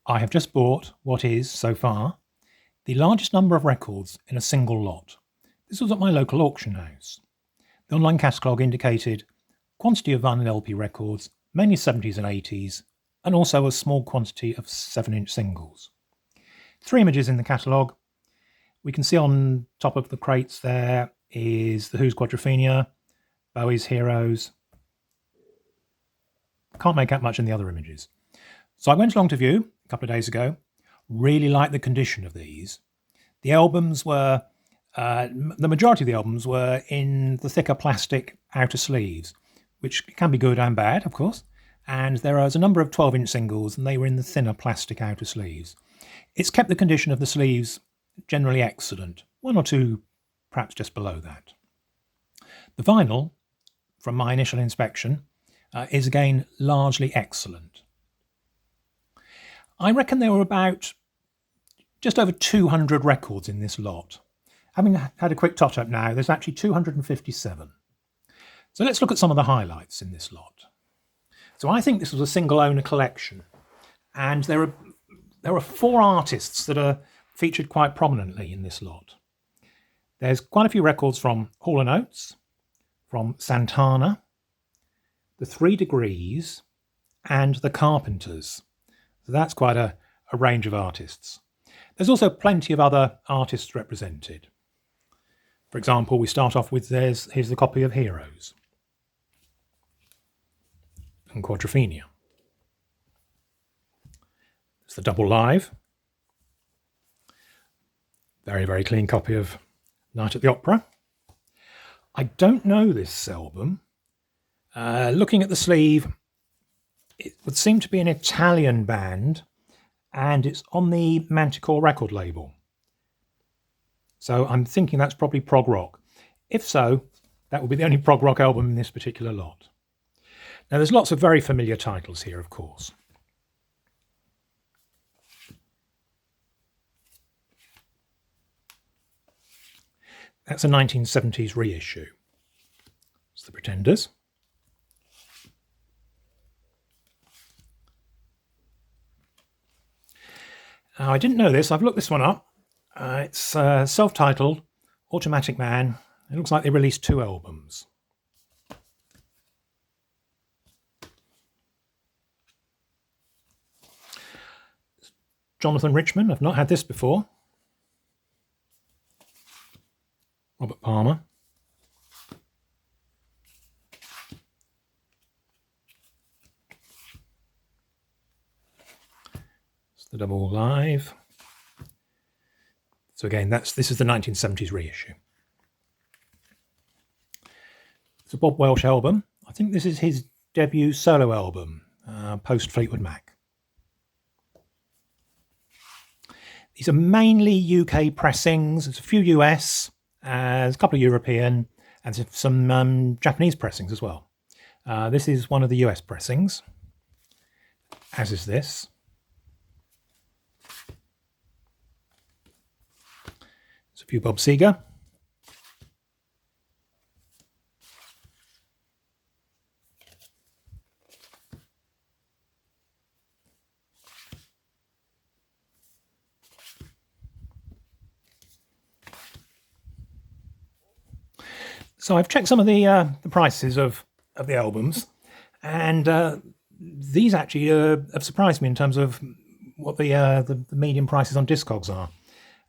I have just bought what is, so far, the largest number of records in a single lot. This was at my local auction house. The online catalogue indicated quantity of vinyl LP records, mainly 70s and 80s, and also a small quantity of 7-inch singles. 3 images in the catalogue. We can see on top of the crates there is The Who's Quadrophenia, Bowie's Heroes. Can't make out much in the other images. So I went along to view a couple of days ago. Really liked the condition of these. The albums were, the majority of the albums were in the thicker plastic outer sleeves, which can be good and bad, of course. And there was a number of 12-inch singles, and they were in the thinner plastic outer sleeves. It's kept the condition of the sleeves generally excellent, one or two perhaps just below that. The vinyl, from my initial inspection, is again largely excellent. I reckon there were about just over 200 records in this lot. Having had a quick tot up now, there's actually 257. So let's look at some of the highlights in this lot. So I think this was a single owner collection, and there are 4 artists that are featured quite prominently in this lot. There's quite a few records from Hall Oates, from Santana, the 3 Degrees, and the Carpenters. So that's quite a range of artists. There's also plenty of other artists represented. For example, we start off with here's the copy of Heroes and Quadrophenia. It's the double live. Very, very clean copy of Night at the Opera. I don't know this album. Looking at the sleeve, it would seem to be an Italian band, and it's on the Manticore record label. So I'm thinking that's probably prog rock. If so, that would be the only prog rock album in this particular lot. Now there's lots of very familiar titles here, of course. That's a 1970s reissue. It's the Pretenders. Now, I didn't know this. I've looked this one up. It's self-titled, Automatic Man. It looks like they released 2 albums. Jonathan Richman. I've not had this before. Robert Palmer. It's the double live. So again, this is the 1970s reissue. It's a Bob Welsh album. I think this is his debut solo album, post Fleetwood Mac. These are mainly UK pressings. There's a few US, there's a couple of European, and some Japanese pressings as well. This is one of the US pressings, as is this. There's a few Bob Seger. So I've checked some of the prices of the albums, and these actually have surprised me in terms of what the median prices on Discogs are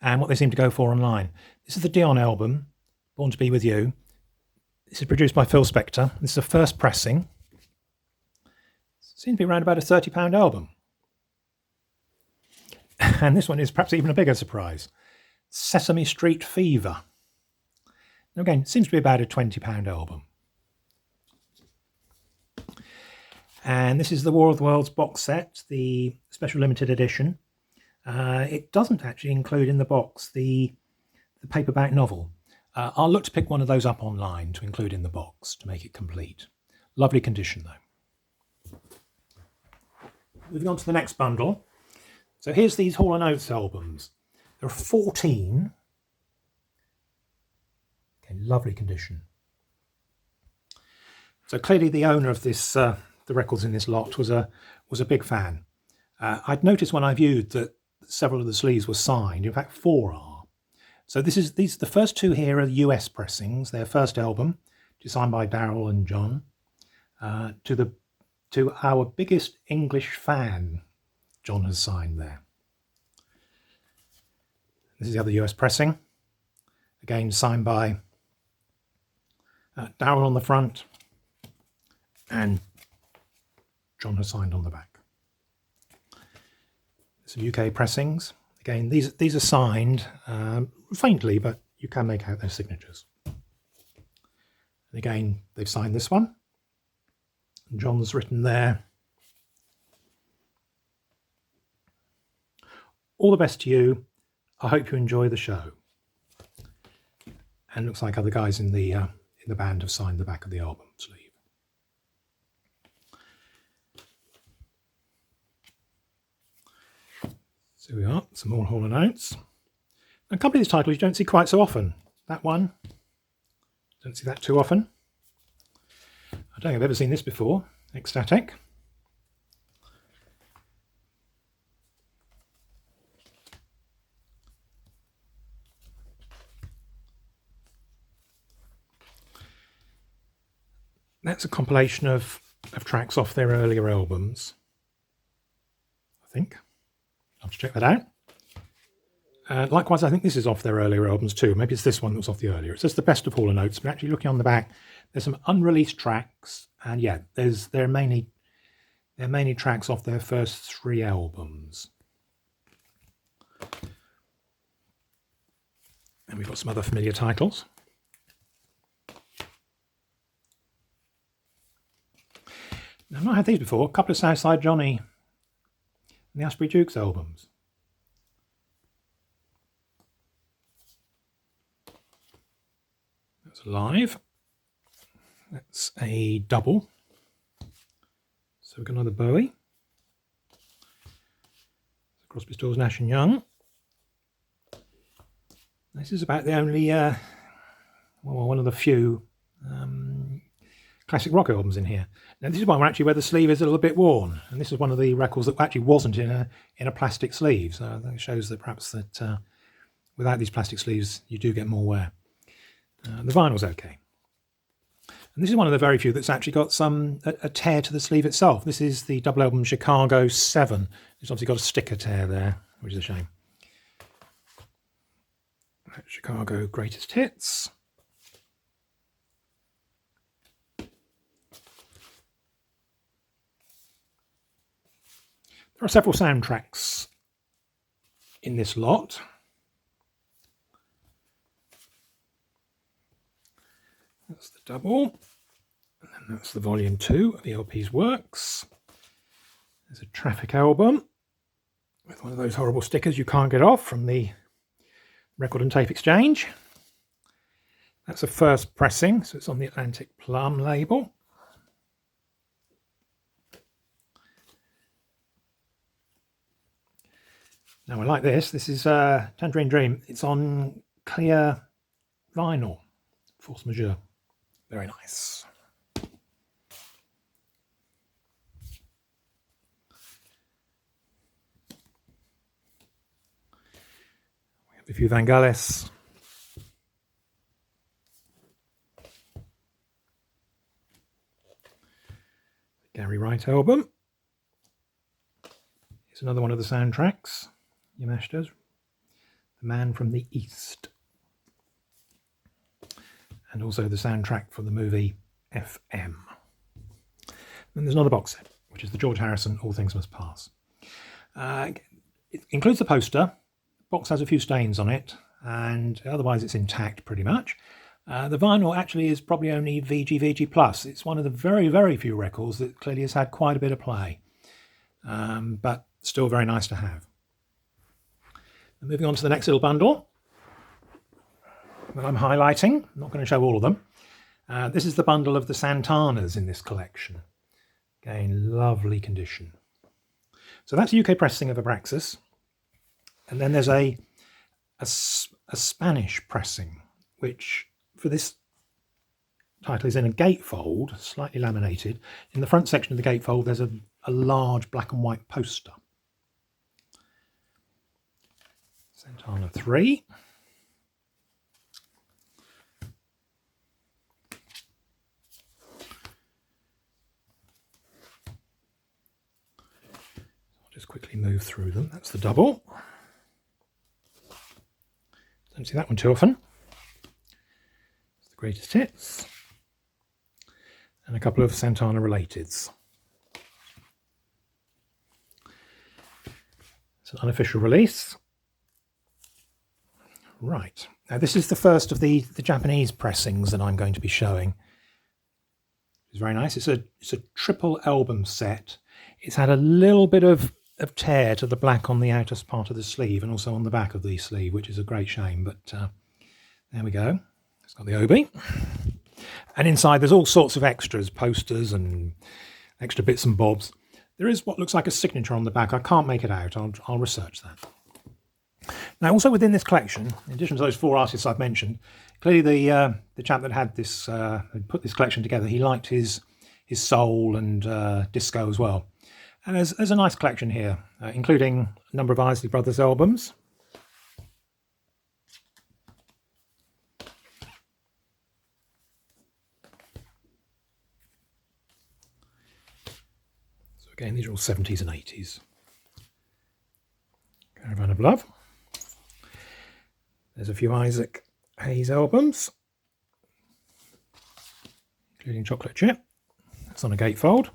and what they seem to go for online. This is the Dion album, Born to Be With You. This is produced by Phil Spector. This is a first pressing. It seems to be around about a £30 album. And this one is perhaps even a bigger surprise. Sesame Street Fever. Again, it seems to be about a £20 album. And this is the War of the Worlds box set, the special limited edition. It doesn't actually include in the box the paperback novel. I'll look to pick one of those up online to include in the box to make it complete. Lovely condition though. Moving on to the next bundle. So here's these Hall & Oates albums. There are 14. Okay, lovely condition. So clearly the owner of this, the records in this lot, was a big fan. I'd noticed when I viewed that several of the sleeves were signed. In fact, 4 are. So the first 2 here are US pressings. Their first album, designed by Darryl and John, to our biggest English fan. John has signed there. This is the other US pressing, again signed by Darryl on the front, and John has signed on the back. Some UK pressings. Again, these are signed faintly, but you can make out their signatures. And again, they've signed this one. And John's written there, "All the best to you. I hope you enjoy the show." And looks like other guys in the band have signed the back of the album sleeve. So we are, some more Hall Oates. A couple of these titles you don't see quite so often. That one, don't see that too often. I don't think I've ever seen this before, Ecstatic. That's a compilation of tracks off their earlier albums, I think. I'll have to check that out. Likewise, I think this is off their earlier albums too. Maybe it's this one that was off the earlier. It says the best of Hall Oates, but actually looking on the back, there's some unreleased tracks, and yeah, they're mainly tracks off their first 3 albums. And we've got some other familiar titles. Now, I've not had these before. A couple of Southside Johnny and the Asprey Dukes albums. That's live. That's a double. So we've got another Bowie. Crosby, Stills, Nash and Young. This is about the only, one of the few classic rock albums in here. Now this is one where the sleeve is a little bit worn, and this is one of the records that actually wasn't in a plastic sleeve. So that shows that perhaps that without these plastic sleeves, you do get more wear. The vinyl's okay. And this is one of the very few that's actually got a tear to the sleeve itself. This is the double album Chicago 7. It's obviously got a sticker tear there, which is a shame. Chicago Greatest Hits. There are several soundtracks in this lot. That's the double, and then that's the volume 2 of the LP's works. There's a Traffic album with one of those horrible stickers you can't get off from the Record and Tape Exchange. That's a first pressing, so it's on the Atlantic Plum label. Now I like this. This is Tangerine Dream. It's on clear vinyl, Force Majeure. Very nice. We have a few Vangelis. Gary Wright album. Here's another one of the soundtracks. Yamashita's The Man from the East. And also the soundtrack for the movie FM. Then there's another box set, which is the George Harrison All Things Must Pass. It includes the poster. The box has a few stains on it, and otherwise it's intact pretty much. The vinyl actually is probably only VG+. It's one of the very, very few records that clearly has had quite a bit of play, but still very nice to have. And moving on to the next little bundle that I'm highlighting. I'm not going to show all of them. This is the bundle of the Santanas in this collection. Again, lovely condition. So that's a UK pressing of Abraxas. And then there's a Spanish pressing, which for this title is in a gatefold, slightly laminated. In the front section of the gatefold, there's a large black and white poster. Santana 3. I'll just quickly move through them. That's the double. Don't see that one too often. It's the greatest hits. And a couple of Santana relateds. It's an unofficial release. Right, now this is the first of the Japanese pressings that I'm going to be showing. It's very nice. It's a triple album set. It's had a little bit of tear to the black on the outer part of the sleeve and also on the back of the sleeve, which is a great shame, but there we go. It's got the obi. And inside there's all sorts of extras, posters and extra bits and bobs. There is what looks like a signature on the back. I can't make it out. I'll research that. Now, also within this collection, in addition to those 4 artists I've mentioned, clearly the chap that had this put this collection together, he liked his soul and disco as well. And there's a nice collection here, including a number of Isley Brothers albums. So again, these are all 70s and 80s. Caravan of Love. There's a few Isaac Hayes albums, including Chocolate Chip. That's on a gatefold.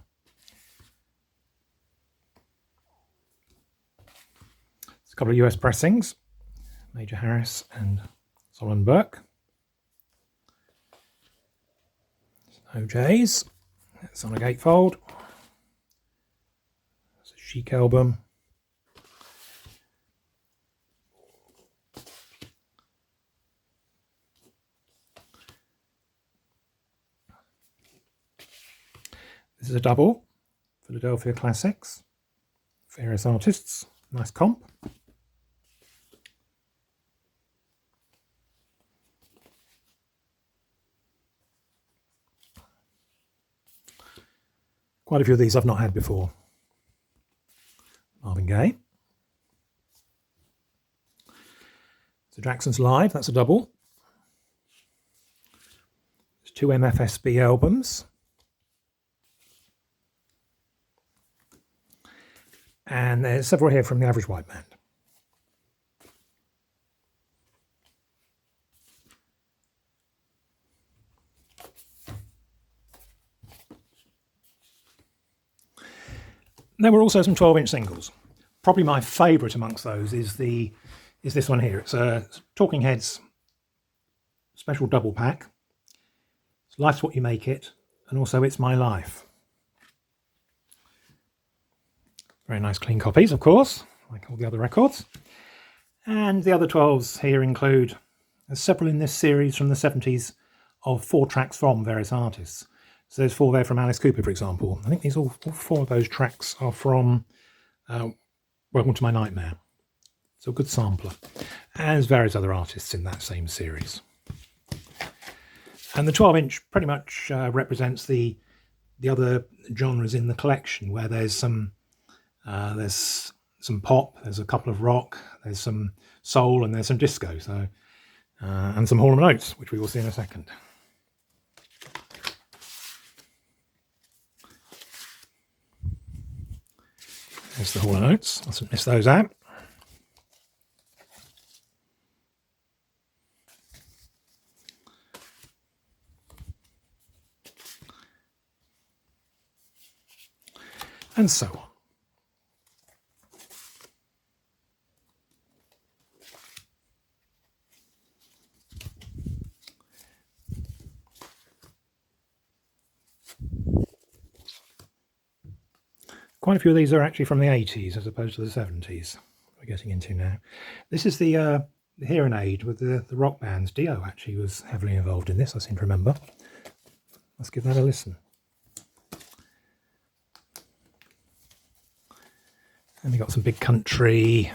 There's a couple of US pressings, Major Harris and Solomon Burke. OJ's. That's on a gatefold. It's a Chic album. This is a double, Philadelphia Classics, various artists, nice comp. Quite a few of these I've not had before. Marvin Gaye. So Jackson's Live, that's a double. There's 2 MFSB albums. And there's several here from the Average White Band. There were also some 12-inch singles. Probably my favourite amongst those is this one here. It's a Talking Heads special double pack. It's Life's What You Make It, and also It's My Life. Very nice clean copies, of course, like all the other records. And the other 12s here include several in this series from the 70s of 4 tracks from various artists. So there's 4 there from Alice Cooper, for example. I think these all 4 of those tracks are from Welcome to My Nightmare. So a good sampler. And there's various other artists in that same series. And the 12-inch pretty much represents the other genres in the collection, where there's some pop, there's a couple of rock, there's some soul, and there's some disco. So and some Hall Oates, which we will see in a second. There's the Hall Oates. Mustn't miss those out. And so on. Quite a few of these are actually from the 80s as opposed to the 70s we're getting into now. This is the hearing aid with the rock bands. Dio actually was heavily involved in this, I seem to remember. Let's give that a listen. And we got some big country.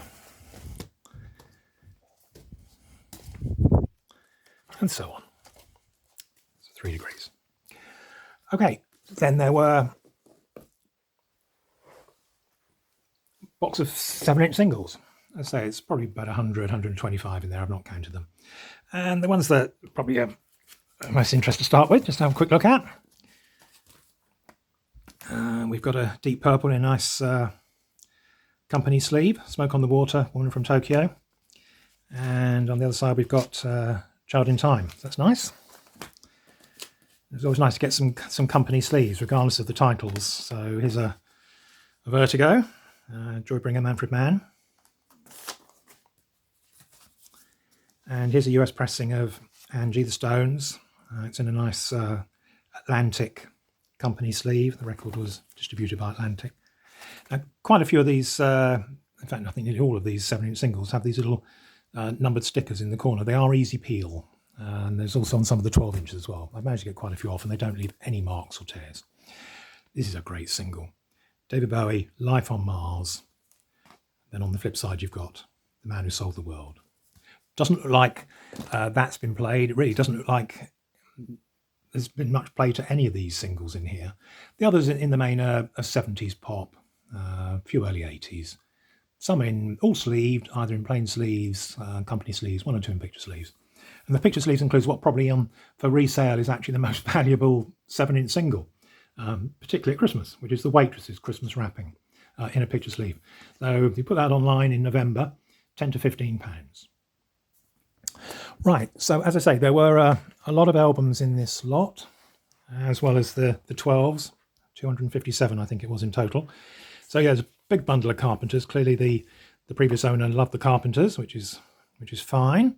And so on. So 3 degrees. Okay, then there were box of 7-inch singles. I say it's probably about 100, 125 in there. I've not counted them. And the ones that probably are most interesting to start with, just have a quick look at. We've got a deep purple in a nice company sleeve, Smoke on the Water, Woman from Tokyo. And on the other side we've got Child in Time. So that's nice. It's always nice to get some company sleeves, regardless of the titles. So here's a Vertigo, Joybringer Manfred Mann. And here's a US pressing of Angie the Stones. It's in a nice Atlantic company sleeve. The record was distributed by Atlantic. Now, quite a few of these, in fact I think nearly all of these 7-inch singles have these little numbered stickers in the corner. They are easy peel, and there's also on some of the 12 inches as well. I've managed to get quite a few off and they don't leave any marks or tears. This is a great single. David Bowie, Life on Mars. Then on the flip side you've got The Man Who Sold the World. Doesn't look like that's been played. It really doesn't look like there's been much play to any of these singles in here. The others in the main are 70s pop, a few early 80s. Some in all sleeved, either in plain sleeves, company sleeves, 1 or 2 in picture sleeves. And the picture sleeves includes what probably for resale is actually the most valuable 7-inch single, particularly at Christmas, which is The Waitress's Christmas wrapping in a picture sleeve. So if you put that online in November, £10 to £15. Right, so as I say, there were a lot of albums in this lot, as well as the 12s, 257 I think it was in total. So yeah, there's a big bundle of Carpenters. Clearly the previous owner loved the Carpenters, which is fine.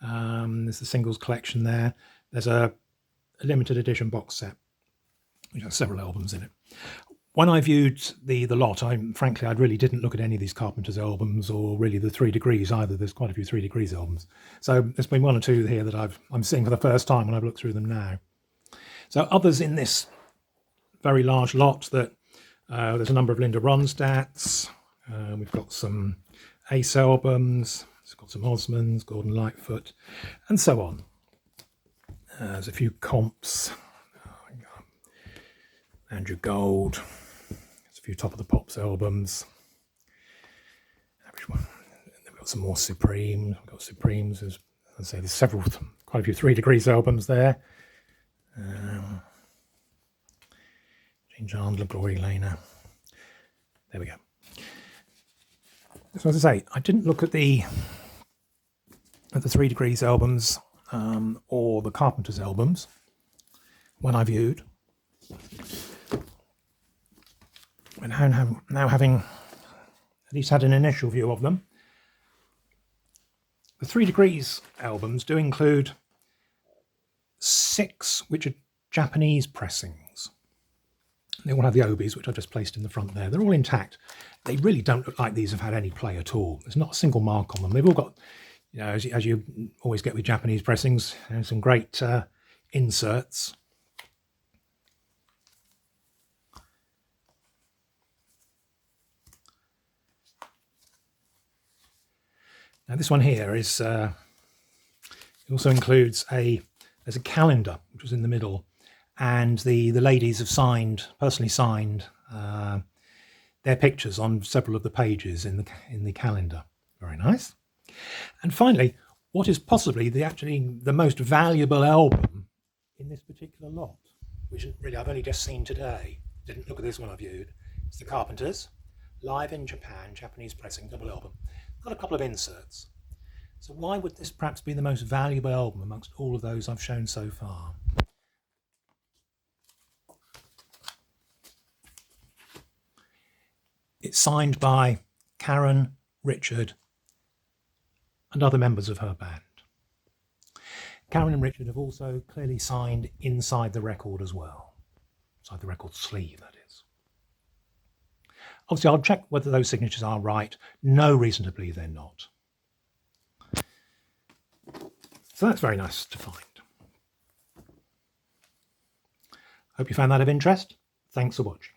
There's the singles collection there. There's a limited edition box set, which has several albums in it. When I viewed the lot, frankly, I really didn't look at any of these Carpenters albums or really the 3 Degrees either. There's quite a few 3 Degrees albums. So there's been 1 or 2 here that I'm seeing for the first time when I've looked through them now. So others in this very large lot, that there's a number of Linda Ronstadts. We've got some Ace albums. It's got some Osmonds, Gordon Lightfoot, and so on. There's a few comps. Andrew Gold. There's a few Top of the Pops albums. We've got some more Supremes. We've got Supremes. As I say, there's quite a few 3 Degrees albums there. Gene Chandler, Gloria Lehner. There we go. So as I say, I didn't look at the 3 Degrees albums or the Carpenters albums when I viewed. And now having at least had an initial view of them, the 3 Degrees albums do include 6 which are Japanese pressings. They all have the obies, which I've just placed in the front there. They're all intact. They really don't look like these have had any play at all. There's not a single mark on them. They've all got, you know, as you always get with Japanese pressings, some great inserts. Now this one here is it also includes there's a calendar which was in the middle, and the ladies have personally signed their pictures on several of the pages in the calendar. Very nice. And finally, what is possibly the most valuable album in this particular lot, which really I've only just seen today. Didn't look at this one I viewed. It's the Carpenters, live in Japan, Japanese pressing, double album. Got a couple of inserts. So why would this perhaps be the most valuable album amongst all of those I've shown so far? It's signed by Karen, Richard, and other members of her band. Karen and Richard have also clearly signed inside the record as well. Inside the record sleeve, that is. Obviously, I'll check whether those signatures are right. No reason to believe they're not. So that's very nice to find. Hope you found that of interest. Thanks for watching.